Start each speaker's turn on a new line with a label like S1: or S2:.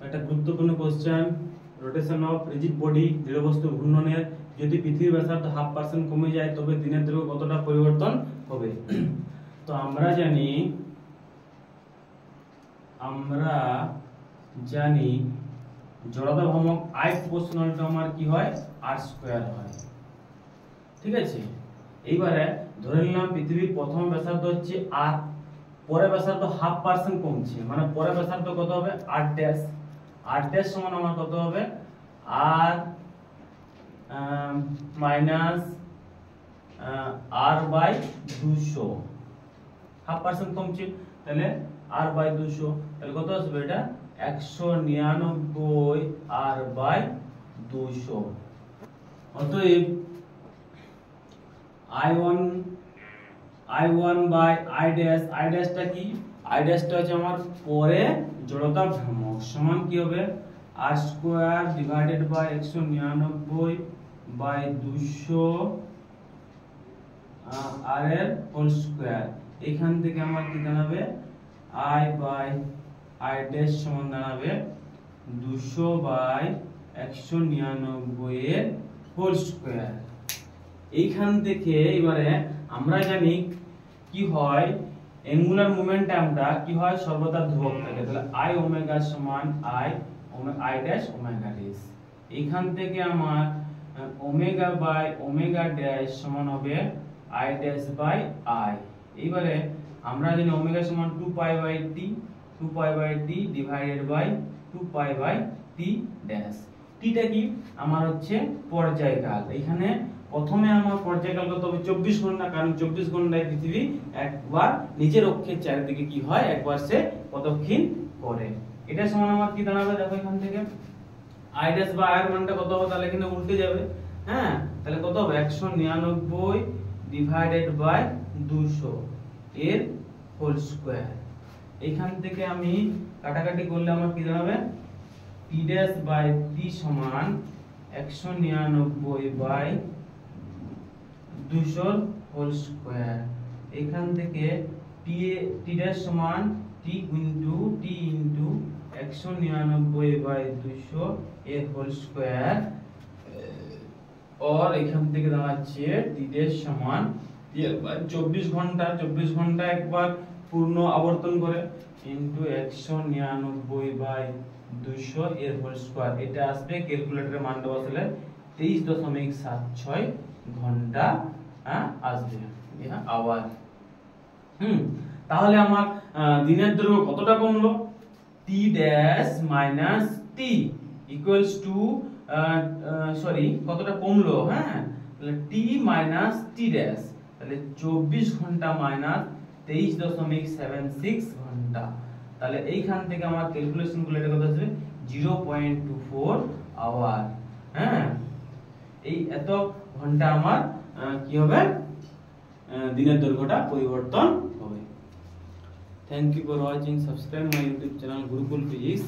S1: একটা গুরুত্বপূর্ণ question, rotation of rigid body, দৃঢ় বস্তু ঘূর্ণনের যদি পৃথিবীর ব্যাসার্ধ 0.5% কমে যায় তবে দিনের দৈর্ঘ্য কতটা পরিবর্তন হবে? তো আমরা জানি জড়তা ভ্রামক I প্রপোর্শনাল টু আমার কি হয় r² হয়। ঠিক আছে, এইবারে ধরে নিলাম পৃথিবীর প্রথম ব্যাসার্ধ হচ্ছে r, পরে ব্যাসার্ধ 0.5% কমছে, মানে পরে ব্যাসার্ধ কত হবে r' সমান আমার কত হবে r মাইনাস r/200, 0.5% কমছে, তাহলে r/200, তাহলে কত আসবে এটা 199 r/200। অতএব I1 বাই I' টা কি? I' টা হচ্ছে আমার পরে জড়তা ভ্রামক সমান কি হবে r² divided by 199 by 200 r এর হোল স্কয়ার। এখান থেকে আমার কি দাঁড়াবে I বাই I' সমান দাঁড়াবে 200 বাই 199 এর হোল স্কয়ার। এইখান থেকে এবারে আমরা জানি কি হয় অ্যাঙ্গুলার মোমেন্টামটা কি হয় সর্বদা ধ্রুবক থাকে, তাহলে I ওমেগা সমান I' ওমেগা ড্যাশ। এইখান থেকে আমার ওমেগা বাই ওমেগা ড্যাশ সমান হবে I ড্যাশ বাই I। এইবারে আমরা জানি ওমেগা সমান 2π/t divided by 2π/t dash. টিটা কি আমার হচ্ছে পর্যায়কাল, এখানে প্রথমে আমার পর্যায়কাল কত হবে 24 ঘন্টা, কারণ 24 ঘন্টায় পৃথিবী একবার নিজের অক্ষের চারিদিকে কি হয় একবার সে প্রদক্ষিণ করে। এটা সমান আমার কি দাঁড়াবে দেখো এখান থেকে I ড্যাশ বা I এর মানটা কত হবে, তাহলে এখানে উল্টে যাবে। হ্যাঁ, তাহলে কত হবে 199 ডিভাইডেড বাই 200 এর হোল স্কয়ার। এখান থেকে আমি কাটাকাটি করলে আমার কি দাঁড়াবে t ড্যাশ বাই t সমান 199 বাই 200 হোল স্কয়ার। এখান থেকে t ড্যাশ সমান t ইনটু 199 বাই 200 এর হোল স্কয়ার, और এখান থেকে দাঁড়াচ্ছে t ড্যাশ সমান 24 ঘন্টা একবার পূর্ণ আবর্তন করে ইনটু 199 বাই 200 এর হোল স্কয়ার। এটা আসবে ক্যালকুলেটরে মানটা বসালে 23.76 ঘন্টা আসবে, এটা আওয়ার। তাহলে আমার দিনের দৈর্ঘ্য কতটা কমলো t dash minus t equals to কতটা কমলো, হ্যাঁ তাহলে t মাইনাস t ড্যাশ, তাহলে 24 ঘন্টা মাইনাস 23.76 ঘন্টা। তাহলে এইখান থেকে আমার ক্যালকুলেশন করলে এটা কত আসবে 0.24 আওয়ার। হ্যাঁ, এই এত ঘন্টা আমার কি হবে দিনের দৈর্ঘ্যটা পরিবর্তন হবে। Thank you for watching, subscribe my YouTube channel Gurukul physics.